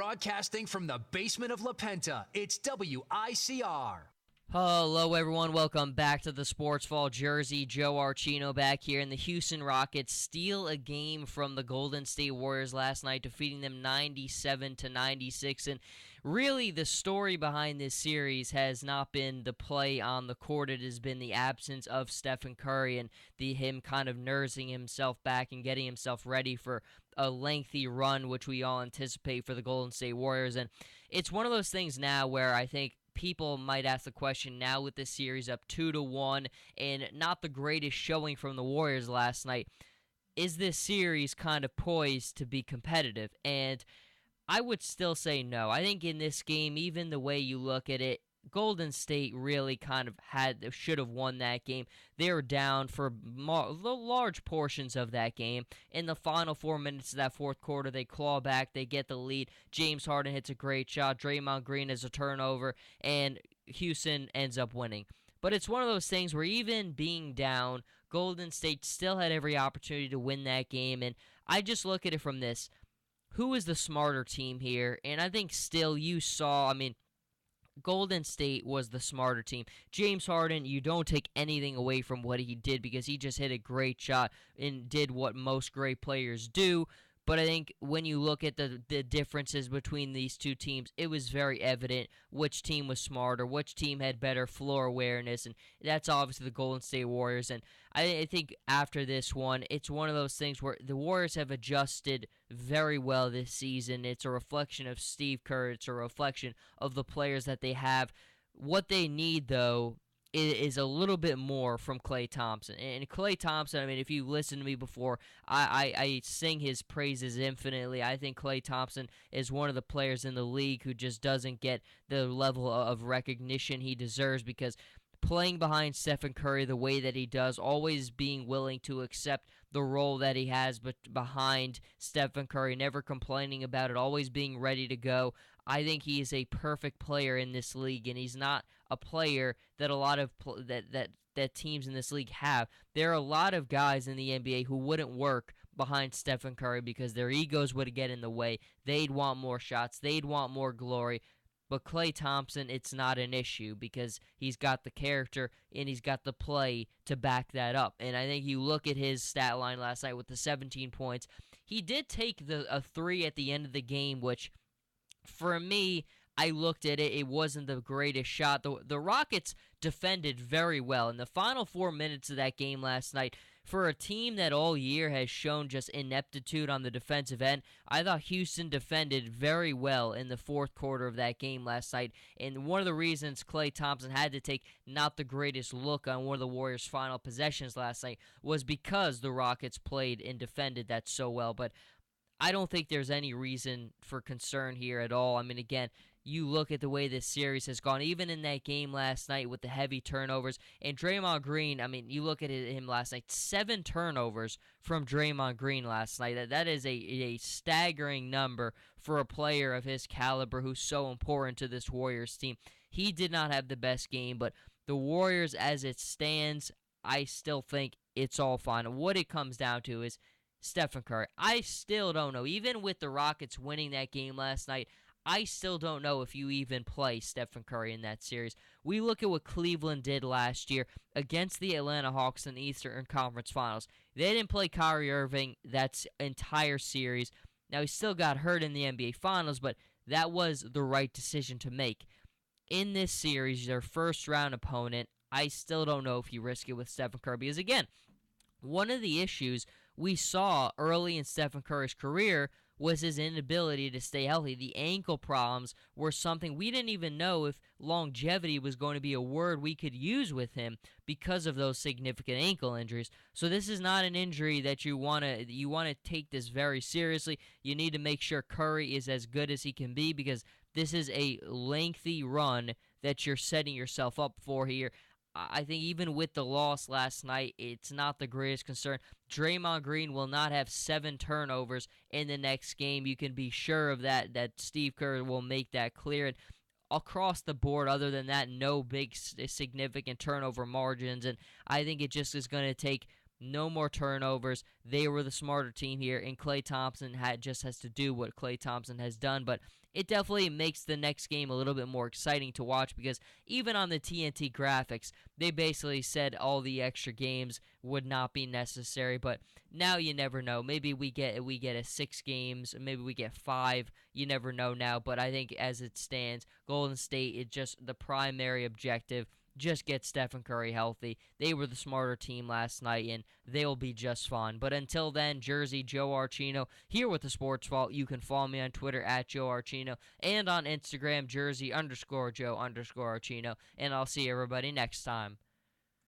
Broadcasting from the basement of La Penta, it's WICR. Hello, everyone. Welcome back to the Sports Fall Jersey. Joe Archino back here, and the Houston Rockets steal a game from the Golden State Warriors last night, defeating them 97-96. And really, the story behind this series has not been the play on the court. It has been the absence of Steph Curry and him kind of nursing himself back and getting himself ready for a lengthy run, which we all anticipate for the Golden State Warriors. And it's one of those things now where I think people might ask the question now with this series up 2-1 and not the greatest showing from the Warriors last night, is this series kind of poised to be competitive? And I would still say no. I think in this game, even the way you look at it, Golden State really kind of should have won that game. They were down for large portions of that game. In the final 4 minutes of that fourth quarter, they claw back, they get the lead. James Harden hits a great shot. Draymond Green has a turnover, and Houston ends up winning. But it's one of those things where even being down, Golden State still had every opportunity to win that game. And I just look at it from this. Who is the smarter team here? And I think still you saw, Golden State was the smarter team. James Harden, you don't take anything away from what he did because he just hit a great shot and did what most great players do. But I think when you look at the differences between these two teams, it was very evident which team was smarter, which team had better floor awareness, and that's obviously the Golden State Warriors. And I think after this one, it's one of those things where the Warriors have adjusted very well this season. It's a reflection of Steve Kerr. It's a reflection of the players that they have. What they need, though, is a little bit more from Klay Thompson. And Klay Thompson, if you listen to me before, I sing his praises infinitely. I think Klay Thompson is one of the players in the league who just doesn't get the level of recognition he deserves because playing behind Steph Curry the way that he does, always being willing to accept the role that he has but behind Steph Curry, never complaining about it, always being ready to go. I think he is a perfect player in this league, and he's not a player that a lot of that teams in this league have. There are a lot of guys in the NBA who wouldn't work behind Steph Curry because their egos would get in the way. They'd want more shots. They'd want more glory. But Klay Thompson, it's not an issue because he's got the character and he's got the play to back that up. And I think you look at his stat line last night with the 17 points. He did take a three at the end of the game, which for me, I looked at it. It wasn't the greatest shot. The Rockets defended very well. In the final 4 minutes of that game last night, for a team that all year has shown just ineptitude on the defensive end, I thought Houston defended very well in the fourth quarter of that game last night. And one of the reasons Klay Thompson had to take not the greatest look on one of the Warriors' final possessions last night was because the Rockets played and defended that so well. But I don't think there's any reason for concern here at all. Again, you look at the way this series has gone, even in that game last night with the heavy turnovers. And Draymond Green, you look at him last night, 7 turnovers from Draymond Green last night. That is a staggering number for a player of his caliber who's so important to this Warriors team. He did not have the best game, but the Warriors, as it stands, I still think it's all fine. What it comes down to is Steph Curry. I still don't know. Even with the Rockets winning that game last night, I still don't know if you even play Steph Curry in that series. We look at what Cleveland did last year against the Atlanta Hawks in the Eastern Conference Finals. They didn't play Kyrie Irving that entire series. Now, he still got hurt in the NBA Finals, but that was the right decision to make. In this series, their first-round opponent, I still don't know if you risk it with Steph Curry because, again, one of the issues we saw early in Steph Curry's career was his inability to stay healthy. The ankle problems were something we didn't even know if longevity was going to be a word we could use with him because of those significant ankle injuries. So this is not an injury that you want to take this very seriously. You need to make sure Curry is as good as he can be because this is a lengthy run that you're setting yourself up for here. I think even with the loss last night, it's not the greatest concern. Draymond Green will not have 7 turnovers in the next game. You can be sure of that Steve Kerr will make that clear. And across the board, other than that, no big significant turnover margins. And I think it just is going to take no more turnovers. They were the smarter team here, and Klay Thompson has to do what Klay Thompson has done. But it definitely makes the next game a little bit more exciting to watch, because even on the TNT graphics, they basically said all the extra games would not be necessary. But now you never know. Maybe we get a 6 games, maybe we get 5. You never know now. But I think as it stands, Golden State is just the primary objective. Just get Stephen Curry healthy. They were the smarter team last night, and they'll be just fine. But until then, Jersey, Joe Archino here with the Sports Vault. You can follow me on Twitter at Joe Archino and on Instagram, Jersey_Joe_Archino. And I'll see everybody next time.